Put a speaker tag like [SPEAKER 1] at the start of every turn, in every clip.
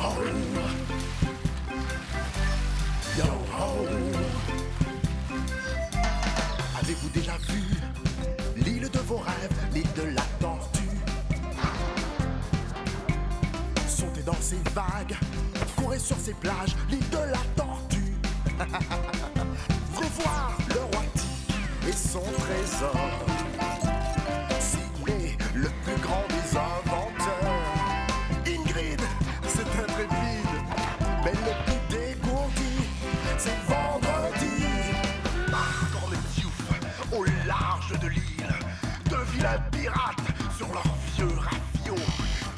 [SPEAKER 1] ho. Yo ho. Avez-vous déjà vu l'île de vos rêves, l'île de la tortue? Sautez dans ces vagues, courez sur ces plages, l'île de la tortue. Revoir le roi Tic et son trésor. Signé le plus grand des inventeurs. Ingrid, c'est intrépide, mais le plus dégourdi, c'est vendredi. Marquant le Diouf au large de l'île, de vilains pirates sur leurs vieux rafiaux.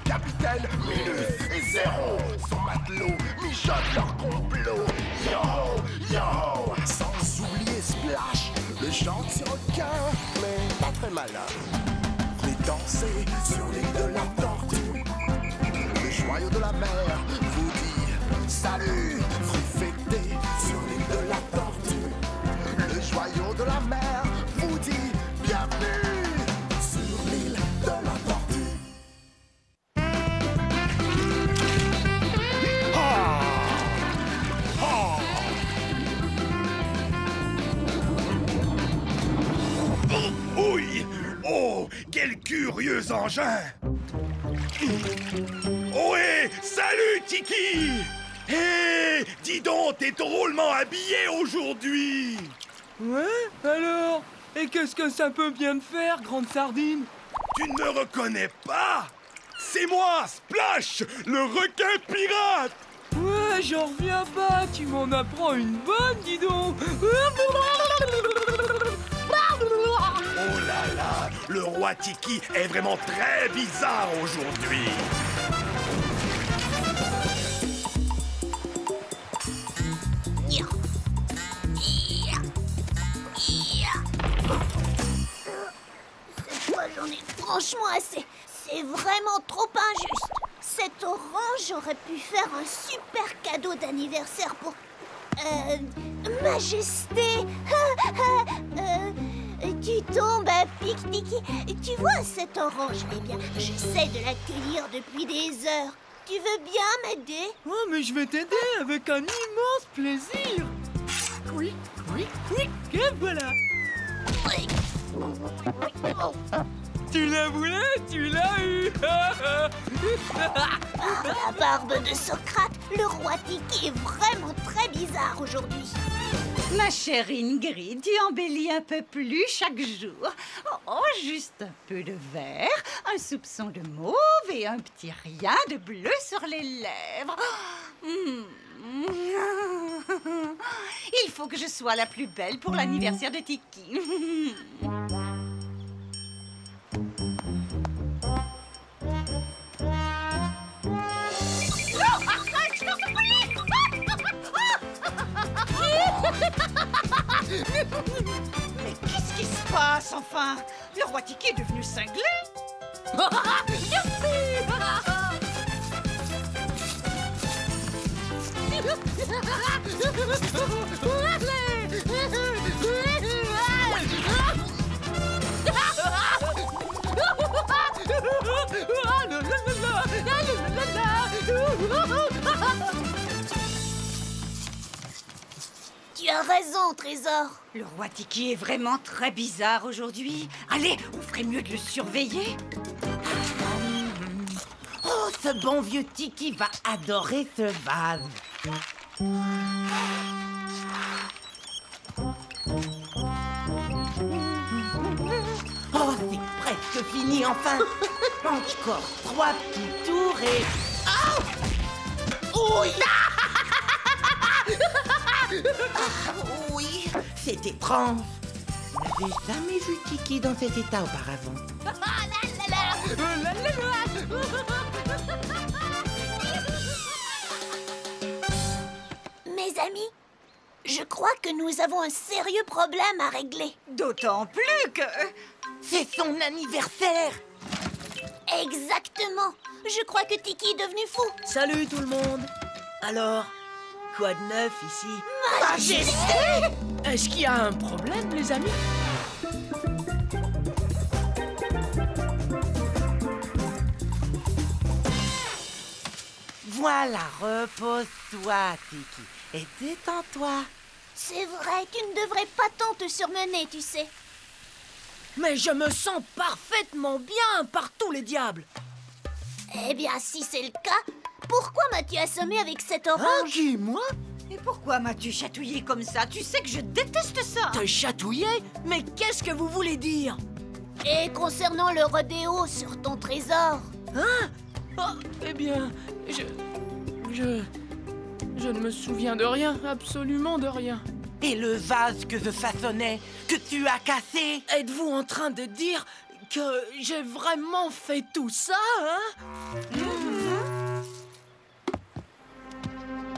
[SPEAKER 1] Capitaine Minus et Zéro, son matelot, mijotent leur complot. Yo, yo, sans oublier Splash, le gentil requin, mais pas très malin. Venez danser sur l'île de la tortue. Le joyau de la mer vous dit salut. Venez fêter sur l'île de la tortue. Le joyau de la mer vous dit bienvenue sur l'île de la tortue.
[SPEAKER 2] Oui! Oh, quel curieux engin! Ohé! Salut, Tiki! Hé! Dis donc, t'es drôlement habillé aujourd'hui!
[SPEAKER 3] Ouais, alors? Et qu'est-ce que ça peut bien te faire, grande sardine?
[SPEAKER 2] Tu ne me reconnais pas? C'est moi, Splash, le requin pirate!
[SPEAKER 3] Ouais, j'en reviens pas, tu m'en apprends une bonne, dis donc.
[SPEAKER 2] Oh là là, le roi Tiki est vraiment très bizarre aujourd'hui.
[SPEAKER 4] Cette fois, j'en ai franchement assez. C'est vraiment trop injuste. Cette orange aurait pu faire un super cadeau d'anniversaire pour... Majesté. Tu tombes à pic, Tiki. Tu vois cette orange? Eh bien, j'essaie de la cueillir depuis des heures. Tu veux bien m'aider?
[SPEAKER 3] Oh, mais je vais t'aider avec un immense plaisir. Oui, oui, oui, et voilà. Tu la voulais, tu l'as eu.
[SPEAKER 4] Par la barbe de Socrate, le roi Tiki est vraiment très bizarre aujourd'hui.
[SPEAKER 5] Ma chère Ingrid, tu embellis un peu plus chaque jour. Oh, juste un peu de vert, un soupçon de mauve et un petit rien de bleu sur les lèvres. Il faut que je sois la plus belle pour l'anniversaire de Tiki. Mais qu'est-ce qui se passe, enfin? Le roi Tiki est devenu cinglé.
[SPEAKER 4] Tu as raison, Trésor.
[SPEAKER 5] Le roi Tiki est vraiment très bizarre aujourd'hui. Allez, on ferait mieux de le surveiller.
[SPEAKER 6] Oh, ce bon vieux Tiki va adorer ce vase. Oh, c'est presque fini, enfin. Encore 3 petits tours et... Oh! Oui! Oui, c'est étrange. Je n'avais jamais vu Tiki dans cet état auparavant.
[SPEAKER 4] Mes amis, je crois que nous avons un sérieux problème à régler.
[SPEAKER 5] D'autant plus que...
[SPEAKER 6] C'est son anniversaire.
[SPEAKER 4] Exactement. Je crois que Tiki est devenu fou.
[SPEAKER 7] Salut tout le monde. Alors, quoi de neuf ici?
[SPEAKER 4] Majesté!
[SPEAKER 7] Est-ce qu'il y a un problème, les amis?
[SPEAKER 6] Voilà, repose-toi, Tiki. Et détends-toi.
[SPEAKER 4] C'est vrai, tu ne devrais pas tant te surmener, tu sais.
[SPEAKER 3] Mais je me sens parfaitement bien par tous les diables.
[SPEAKER 4] Eh bien, si c'est le cas, pourquoi m'as-tu assommé avec cette orange?
[SPEAKER 3] Qui, moi?
[SPEAKER 5] Et pourquoi m'as-tu chatouillé comme ça? Tu sais que je déteste ça.
[SPEAKER 3] Te chatouiller? Mais qu'est-ce que vous voulez dire?
[SPEAKER 4] Et concernant le rodéo sur ton trésor?
[SPEAKER 3] Hein? Oh, eh bien, je ne me souviens de rien, absolument de rien.
[SPEAKER 6] Et le vase que je façonnais, que tu as cassé?
[SPEAKER 3] Êtes-vous en train de dire que j'ai vraiment fait tout ça, hein?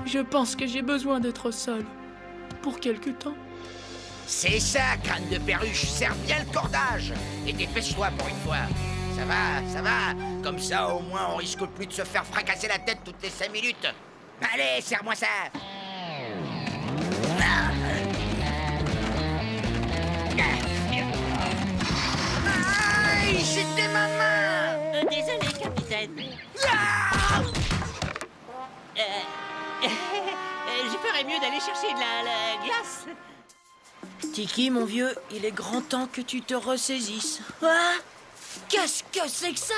[SPEAKER 3] Je pense que j'ai besoin d'être seul. Pour quelque temps.
[SPEAKER 2] C'est ça, crâne de perruche, serre bien le cordage. Et dépêche-toi pour une fois. Ça va, ça va. Comme ça, au moins, on risque plus de se faire fracasser la tête toutes les 5 minutes. Allez, serre-moi ça. Aïe, c'était ma main.
[SPEAKER 8] Désolé, capitaine. Je ferais mieux d'aller chercher de la glace.
[SPEAKER 3] Tiki, mon vieux, il est grand temps que tu te ressaisisses. Hein? Qu'est-ce que c'est que ça?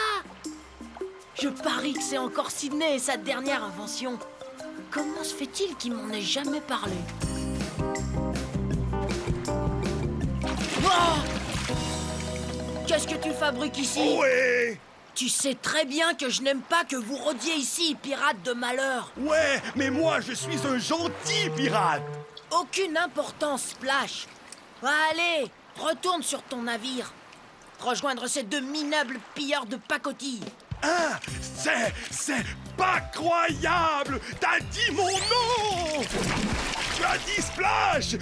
[SPEAKER 3] Je parie que c'est encore Sydney et sa dernière invention. Comment se fait-il qu'il m'en ait jamais parlé? Oh! Qu'est-ce que tu fabriques ici?
[SPEAKER 2] Ouais,
[SPEAKER 3] Tu sais très bien que je n'aime pas que vous rôdiez ici, pirate de malheur.
[SPEAKER 2] ouais, mais moi, je suis un gentil pirate.
[SPEAKER 3] Aucune importance, Splash. Allez, retourne sur ton navire. Rejoindre ces deux minables pilleurs de pacotille.
[SPEAKER 2] Ah, c'est pas croyable. T'as dit mon nom. Tu as dit Splash.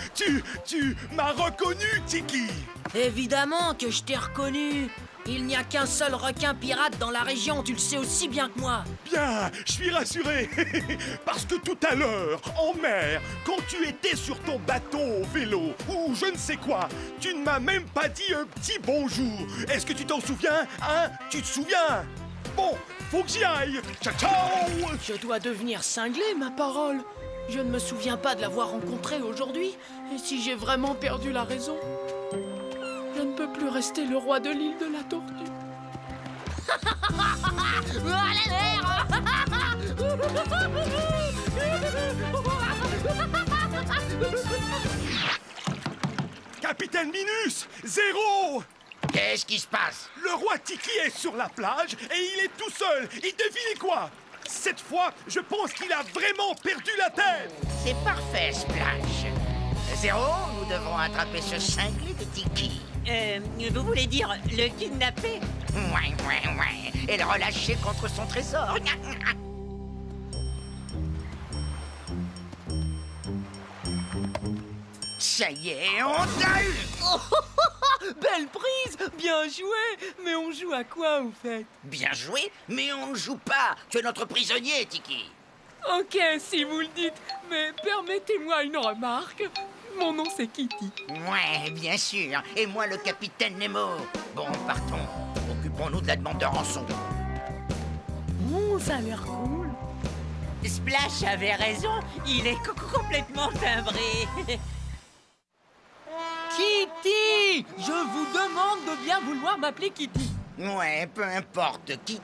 [SPEAKER 2] Tu m'as reconnu, Tiki.
[SPEAKER 3] Évidemment que je t'ai reconnu. Il n'y a qu'un seul requin pirate dans la région, tu le sais aussi bien que moi.
[SPEAKER 2] Bien, je suis rassuré. Parce que tout à l'heure, en mer, quand tu étais sur ton bateau au vélo, ou je ne sais quoi, tu ne m'as même pas dit un petit bonjour. Est-ce que tu t'en souviens, hein? Tu te souviens? Bon, faut que j'y aille. Ciao, ciao.
[SPEAKER 3] Je dois devenir cinglé, ma parole. Je ne me souviens pas de l'avoir rencontré aujourd'hui. Et si j'ai vraiment perdu la raison, je ne peux plus rester le roi de l'île de la Tortue.
[SPEAKER 2] Capitaine Minus, 0.
[SPEAKER 9] Qu'est-ce qui se passe?
[SPEAKER 2] Le roi Tiki est sur la plage et il est tout seul. Et devinez quoi? Cette fois, je pense qu'il a vraiment perdu la tête.
[SPEAKER 9] C'est parfait, Splash. Zéro, nous devons attraper ce cinglé de Tiki.
[SPEAKER 8] Vous voulez dire le kidnapper?
[SPEAKER 9] Ouais. Et le relâcher contre son trésor. Ça y est, on t'a eu!
[SPEAKER 3] Belle prise, bien joué. Mais on joue à quoi, au fait?
[SPEAKER 9] Bien joué, mais on ne joue pas. Tu es notre prisonnier, Tiki.
[SPEAKER 3] Ok, si vous le dites. Mais permettez-moi une remarque. Mon nom, c'est Kitty.
[SPEAKER 9] Ouais, bien sûr. Et moi, le capitaine Nemo. Bon, partons. Occupons-nous de la demande de rançon.
[SPEAKER 3] Oh, ça a l'air cool.
[SPEAKER 8] Splash avait raison, il est complètement timbré.
[SPEAKER 3] Kitty! Je vous demande de bien vouloir m'appeler Kitty.
[SPEAKER 9] Ouais, peu importe, Kitty.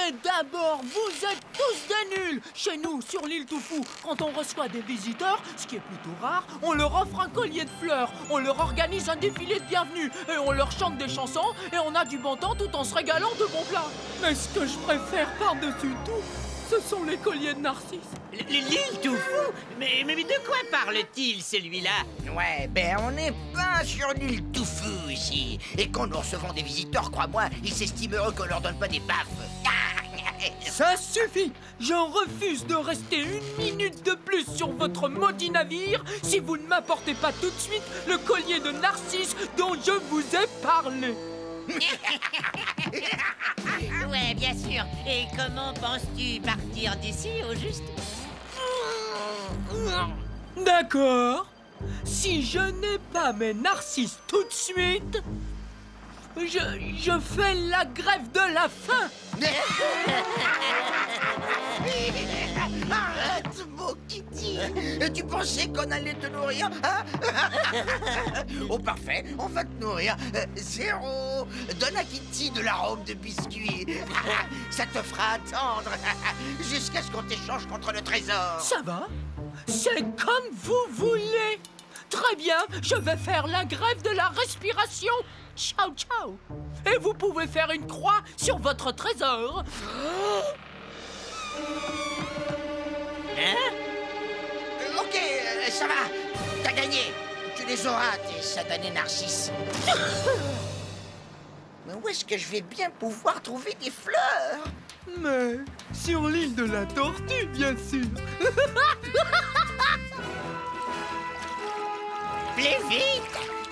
[SPEAKER 3] Et d'abord, vous êtes tous des nuls. Chez nous, sur l'île Toufou, quand on reçoit des visiteurs, ce qui est plutôt rare, on leur offre un collier de fleurs, on leur organise un défilé de bienvenue, et on leur chante des chansons, et on a du bon temps tout en se régalant de bons plats. Mais ce que je préfère par-dessus tout, ce sont les colliers de narcisses.
[SPEAKER 8] L'île tout fou? Mais de quoi parle-t-il, celui-là?
[SPEAKER 9] Ouais, ben on n'est pas sur l'île tout fou ici. Et quand nous recevons des visiteurs, crois-moi, ils s'estiment heureux qu'on leur donne pas des baffes.
[SPEAKER 3] Ça suffit! J'en refuse de rester une minute de plus sur votre maudit navire si vous ne m'apportez pas tout de suite le collier de narcisse dont je vous ai parlé.
[SPEAKER 8] Ouais, bien sûr. Et comment penses-tu partir d'ici, au juste?
[SPEAKER 3] D'accord. Si je n'ai pas mes narcisses tout de suite, je fais la grève de la faim.
[SPEAKER 9] Arrête, mon Kitty. Tu pensais qu'on allait te nourrir, hein? Oh, parfait, on va te nourrir. Zéro. Donne à Kitty de l'arôme de biscuit. Ça te fera attendre jusqu'à ce qu'on t'échange contre le trésor.
[SPEAKER 3] Ça va? C'est comme vous voulez. Très bien, je vais faire la grève de la respiration. Ciao, ciao. Et vous pouvez faire une croix sur votre trésor.
[SPEAKER 9] Hein? Ok, ça va. T'as gagné. Tu les auras, tes satanés narcisses. Mais où est-ce que je vais bien pouvoir trouver des fleurs?
[SPEAKER 3] Mais sur l'île de la Tortue, bien sûr.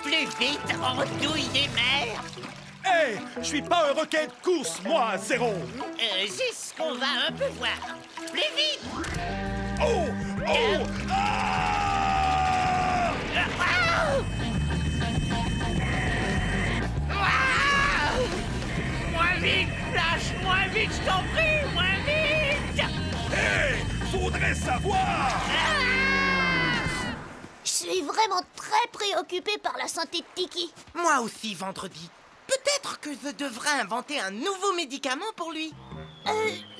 [SPEAKER 8] Plus vite, andouille des mers.
[SPEAKER 2] Hé, je suis pas un requin de course, moi, Zéro.
[SPEAKER 8] C'est ce qu'on va un peu voir. Plus vite.
[SPEAKER 2] Oh! Oh! Ah!
[SPEAKER 8] Moins vite, Flash, moins vite, je t'en prie, moins vite.
[SPEAKER 2] Hé! Faudrait savoir!
[SPEAKER 4] Je suis vraiment très préoccupée par la santé de Tiki.
[SPEAKER 6] Moi aussi, vendredi. Peut-être que je devrais inventer un nouveau médicament pour lui.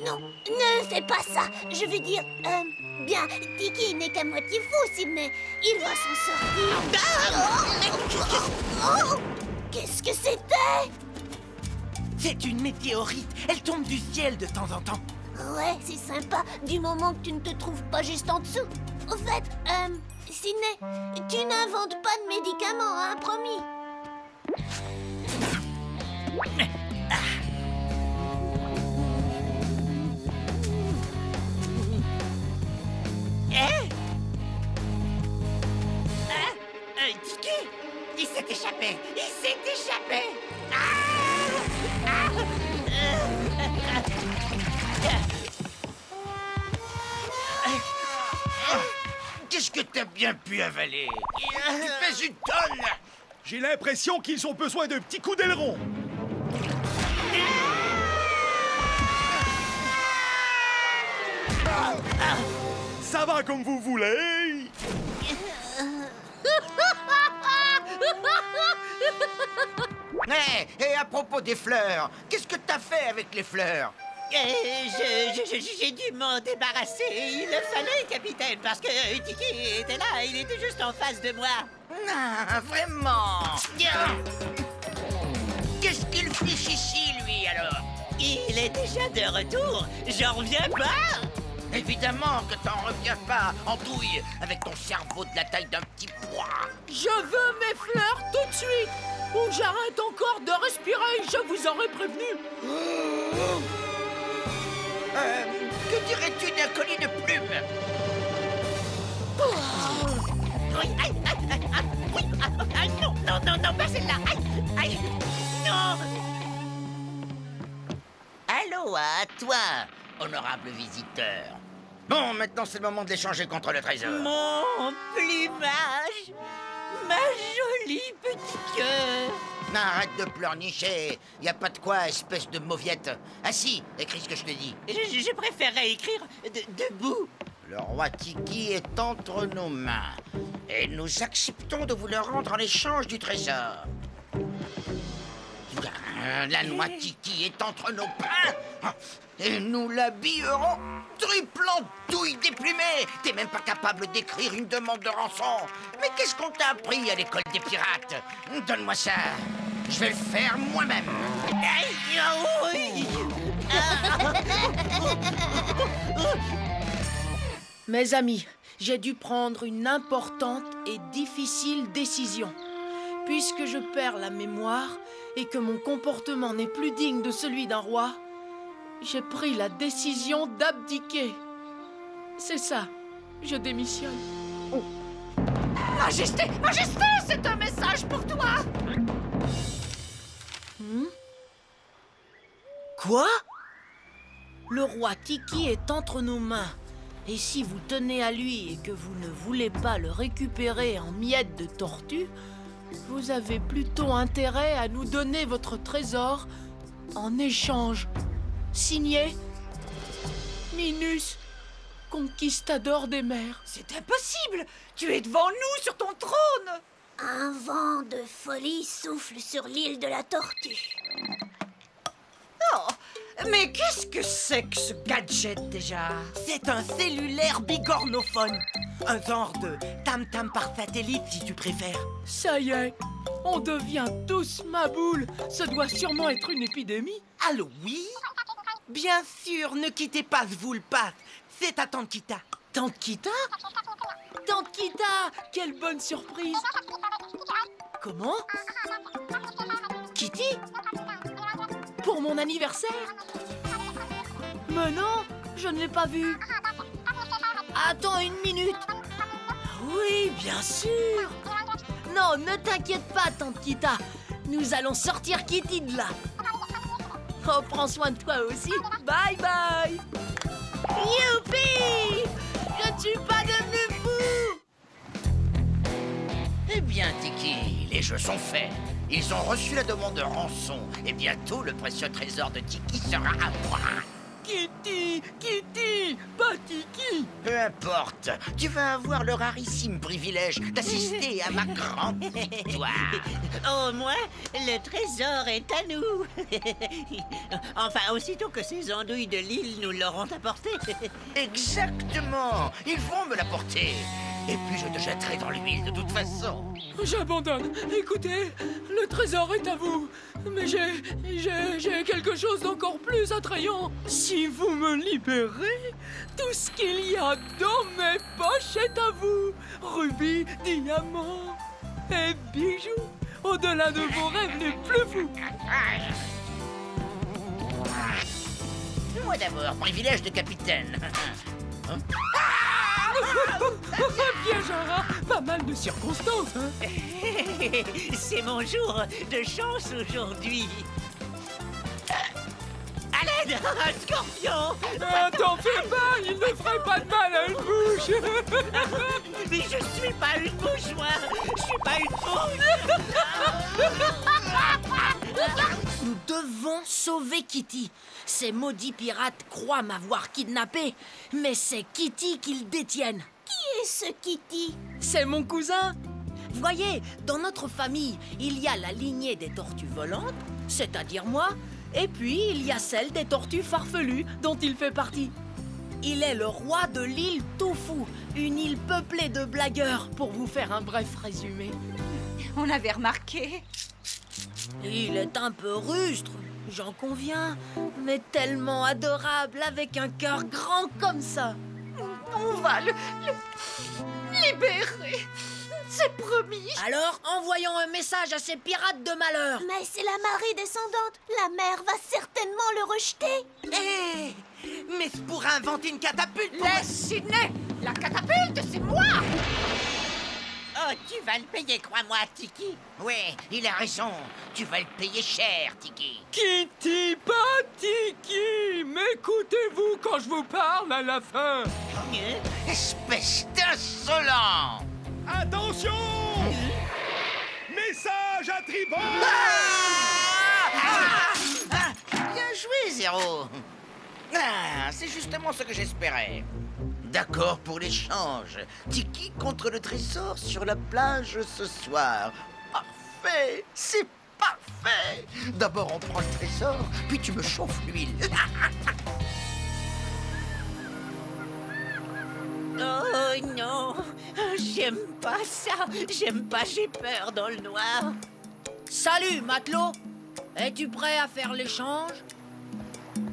[SPEAKER 4] Non, ne fais pas ça. Je veux dire, bien, Tiki n'est qu'à moitié fou, mais il va s'en sortir. Oh, qu'est-ce que c'était?
[SPEAKER 6] C'est une météorite. Elle tombe du ciel de temps en temps.
[SPEAKER 4] Ouais, c'est sympa, du moment que tu ne te trouves pas juste en dessous. Au fait, Sidney, tu n'inventes pas de médicaments, hein, promis?
[SPEAKER 8] Tiki, il s'est échappé.
[SPEAKER 9] Qu'est-ce que t'as bien pu avaler? Tu pèses une tonne.
[SPEAKER 2] J'ai l'impression qu'ils ont besoin d'un petit coup d'aileron. Ça va comme vous voulez.
[SPEAKER 9] Et à propos des fleurs, qu'est-ce que t'as fait avec les fleurs?
[SPEAKER 8] J'ai dû m'en débarrasser. Il le fallait, capitaine, parce que Tiki était là. Il était juste en face de moi.
[SPEAKER 9] Ah, vraiment? Qu'est-ce qu'il fiche ici, lui, alors?
[SPEAKER 8] Il est déjà de retour. J'en reviens pas.
[SPEAKER 9] Évidemment que t'en reviens pas, andouille, avec ton cerveau de la taille d'un petit pois.
[SPEAKER 3] Je veux mes fleurs tout de suite, ou j'arrête encore de respirer. Je vous aurais prévenu.
[SPEAKER 9] Que dirais-tu d'un collier de plumes?
[SPEAKER 8] Oui, aïe, oui, non, pas celle-là. Aïe, non.
[SPEAKER 9] Allô, à toi, honorable visiteur. Bon, maintenant c'est le moment de l'échanger contre le trésor.
[SPEAKER 8] Mon plumage, ma jolie petite cœur.
[SPEAKER 9] Arrête de pleurnicher. Y a pas de quoi, espèce de mauviette. Assis, écris ce que je te dis.
[SPEAKER 8] Je préférerais écrire debout.
[SPEAKER 9] Le roi Tiki est entre nos mains. Et nous acceptons de vous le rendre en échange du trésor. La noix Tiki est entre nos pains. Et nous l'habillerons triple en douille déplumée. T'es même pas capable d'écrire une demande de rançon. Mais qu'est-ce qu'on t'a appris à l'école des pirates? Donne-moi ça. Je vais le faire moi-même.
[SPEAKER 3] Mes amis, j'ai dû prendre une importante et difficile décision. Puisque je perds la mémoire et que mon comportement n'est plus digne de celui d'un roi, j'ai pris la décision d'abdiquer. C'est ça, je démissionne.
[SPEAKER 5] Majesté, Majesté, c'est un message pour toi.
[SPEAKER 3] Quoi? Le roi Tiki est entre nos mains. Et si vous tenez à lui et que vous ne voulez pas le récupérer en miettes de tortue, vous avez plutôt intérêt à nous donner votre trésor en échange. Signé Minus, conquistador des mers.
[SPEAKER 5] C'est impossible! Tu es devant nous sur ton trône!
[SPEAKER 4] Un vent de folie souffle sur l'île de la Tortue.
[SPEAKER 5] Oh, mais qu'est-ce que c'est que ce gadget déjà?
[SPEAKER 6] C'est un cellulaire bigornophone. Un genre de tam-tam par satellite, si tu préfères.
[SPEAKER 3] Ça y est, on devient tous maboules. Ça doit sûrement être une épidémie.
[SPEAKER 6] Allô, oui? Bien sûr, ne quittez pas Zvulpat. C'est à Tante Kita.
[SPEAKER 3] Tante Kita? Tante Kita, quelle bonne surprise. Comment? Kitty? Pour mon anniversaire? Mais non, je ne l'ai pas vue. Attends une minute. Oui, bien sûr. Non, ne t'inquiète pas, Tante Kita. Nous allons sortir Kitty de là. Oh, prends soin de toi aussi. Bye bye. Youpi! Je ne suis pas devenu fou.
[SPEAKER 9] Eh bien, Tiki, les jeux sont faits. Ils ont reçu la demande de rançon. Et bientôt, le précieux trésor de Tiki sera à moi.
[SPEAKER 3] Kitty, Kitty, pas Tiki.
[SPEAKER 9] Peu importe, tu vas avoir le rarissime privilège d'assister à ma grande victoire.
[SPEAKER 8] Au moins, le trésor est à nous. Enfin, aussitôt que ces andouilles de l'île nous l'auront apporté.
[SPEAKER 9] Exactement, ils vont me l'apporter. Et puis je te jetterai dans l'huile de toute façon.
[SPEAKER 3] J'abandonne. Écoutez, le trésor est à vous. Mais j'ai quelque chose d'encore plus attrayant. Si vous me libérez, tout ce qu'il y a dans mes poches est à vous. Rubis, diamants et bijoux. Au-delà de vos rêves les plus fous.
[SPEAKER 9] Moi d'abord, privilège de capitaine. Hein?
[SPEAKER 3] Piège à rat, pas mal de circonstances, hein.
[SPEAKER 8] C'est mon jour de chance aujourd'hui. À l'aide, un scorpion!
[SPEAKER 3] T'en fais pas, il ne ferait pas de mal à une bouche.
[SPEAKER 8] Mais je suis pas une mouche, moi! Je suis pas une mouche!
[SPEAKER 3] Nous devons sauver Kitty. Ces maudits pirates croient m'avoir kidnappé, mais c'est Kitty qu'ils détiennent.
[SPEAKER 4] Qui est ce Kitty?
[SPEAKER 3] C'est mon cousin. Voyez, dans notre famille, il y a la lignée des tortues volantes, c'est-à-dire moi, et puis il y a celle des tortues farfelues, dont il fait partie. Il est le roi de l'île Tofu, une île peuplée de blagueurs, pour vous faire un bref résumé.
[SPEAKER 5] On avait remarqué.
[SPEAKER 3] Il est un peu rustre, j'en conviens, mais tellement adorable, avec un cœur grand comme ça.
[SPEAKER 5] On va le libérer. C'est promis.
[SPEAKER 3] Alors, envoyons un message à ces pirates de malheur.
[SPEAKER 4] Mais c'est la marée descendante. La mer va certainement le rejeter.
[SPEAKER 6] Hé! Mais c'est pour inventer une catapulte pour...
[SPEAKER 5] Laisse Sydney. La catapulte, c'est moi.
[SPEAKER 8] Oh, tu vas le payer, crois-moi, Tiki.
[SPEAKER 9] Ouais, il a raison. Tu vas le payer cher, Tiki.
[SPEAKER 3] Kitty, pas Tiki. M'écoutez-vous quand je vous parle à la fin.
[SPEAKER 9] Espèce d'insolent!
[SPEAKER 2] Attention! Message à tribord!
[SPEAKER 9] Bien joué, Zéro. C'est justement ce que j'espérais. D'accord pour l'échange. Tiki contre le trésor sur la plage ce soir. Parfait, c'est parfait. D'abord on prend le trésor, puis tu me chauffes l'huile.
[SPEAKER 8] Oh non, j'aime pas ça. J'aime pas, j'ai peur dans le noir.
[SPEAKER 3] Salut, matelot. Es-tu prêt à faire l'échange?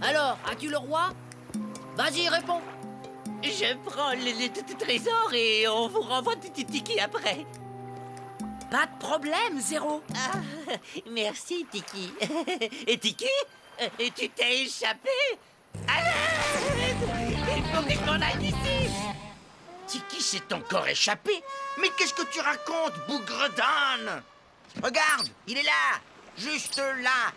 [SPEAKER 3] Alors, as-tu le roi? Vas-y, réponds.
[SPEAKER 8] Je prends le trésor et on vous renvoie Tiki après.
[SPEAKER 3] Pas de problème, Zéro.
[SPEAKER 8] Ah, merci, Tiki. Et Tiki, tu t'es échappé? Allez! Il faut que je m'en aille d'ici!
[SPEAKER 9] Tiki s'est encore échappé. Mais qu'est-ce que tu racontes, bougre d'âne? Regarde, il est là. Juste là,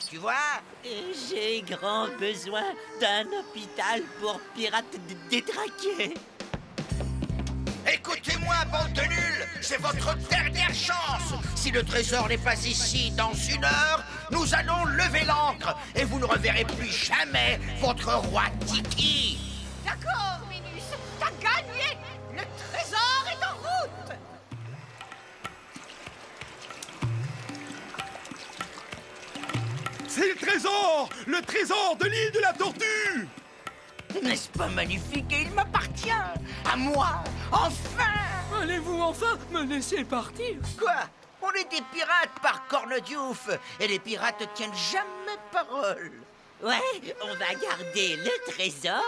[SPEAKER 9] tu vois?
[SPEAKER 8] J'ai grand besoin d'un hôpital pour pirates détraqués.
[SPEAKER 9] Écoutez-moi, bande de nuls, c'est votre dernière chance. Si le trésor n'est pas ici dans 1 heure, nous allons lever l'ancre et vous ne reverrez plus jamais votre roi Tiki.
[SPEAKER 2] C'est le trésor de l'île de la Tortue.
[SPEAKER 9] N'est-ce pas magnifique? Et il m'appartient. À moi. Enfin.
[SPEAKER 3] Allez-vous enfin me laisser partir?
[SPEAKER 9] Quoi? On est des pirates par Cornediouf. Et les pirates tiennent jamais parole.
[SPEAKER 8] Ouais, on va garder le trésor.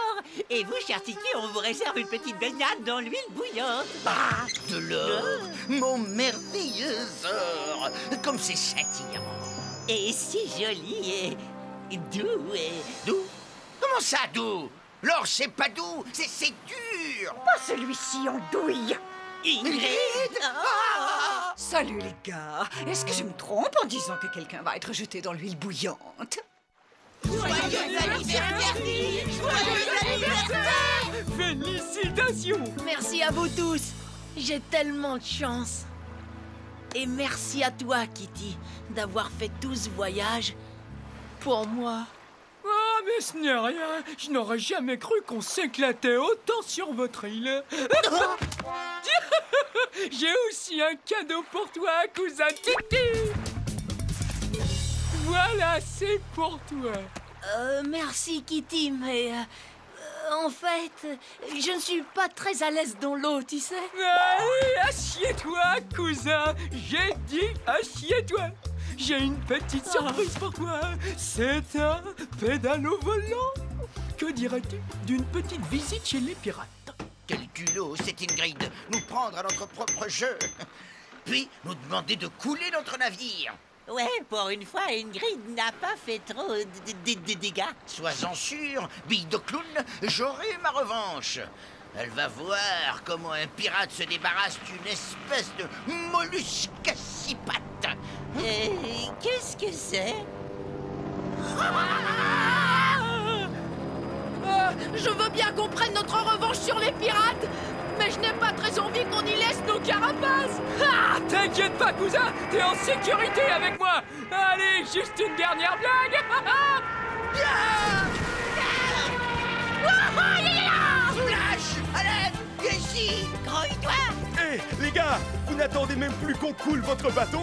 [SPEAKER 8] Et vous, cher Tiki, on vous réserve une petite baignade dans l'huile bouillante.
[SPEAKER 9] Ah, de l'or. Mon merveilleux or. Comme c'est scintillant.
[SPEAKER 8] Et si joli et doux et...
[SPEAKER 9] Doux? Comment ça, doux? L'or, c'est pas doux, c'est dur.
[SPEAKER 5] Pas celui-ci en douille.
[SPEAKER 8] Ingrid!
[SPEAKER 9] Ah!
[SPEAKER 5] Salut les gars. Est-ce que je me trompe en disant que quelqu'un va être jeté dans l'huile bouillante?
[SPEAKER 8] Joyeux anniversaire! Joyeux anniversaire!
[SPEAKER 3] Félicitations!
[SPEAKER 6] Merci à vous tous. J'ai tellement de chance. Et merci à toi, Kitty, d'avoir fait tout ce voyage pour moi.
[SPEAKER 3] Ah, mais ce n'est rien. Je n'aurais jamais cru qu'on s'éclatait autant sur votre île. J'ai aussi un cadeau pour toi, cousin Titi. Voilà, c'est pour toi.
[SPEAKER 6] Merci, Kitty, mais... en fait, je ne suis pas très à l'aise dans l'eau, tu sais.
[SPEAKER 3] Allez, assieds-toi, cousin. J'ai dit assieds-toi. J'ai une petite surprise pour toi. C'est un pédalo volant. Que dirais-tu d'une petite visite chez les pirates?
[SPEAKER 9] Quel culot, c'est Ingrid. Nous prendre à notre propre jeu. Puis nous demander de couler notre navire.
[SPEAKER 8] Ouais, pour une fois, Ingrid n'a pas fait trop de dégâts.
[SPEAKER 9] Sois-en sûr, bille de clown, j'aurai ma revanche. Elle va voir comment un pirate se débarrasse d'une espèce de mollusque à 6 pattes.
[SPEAKER 8] Qu'est-ce que c'est?
[SPEAKER 3] Je veux bien qu'on prenne notre revanche sur les pirates, mais je n'ai pas très envie qu'on y laisse nos carapaces. Ah, t'inquiète pas, cousin, t'es en sécurité avec moi. Allez, juste une dernière blague.
[SPEAKER 9] Flash, à l'aide, viens ici.
[SPEAKER 8] Grouille-toi!
[SPEAKER 2] Hé, les gars, vous n'attendez même plus qu'on coule votre bateau?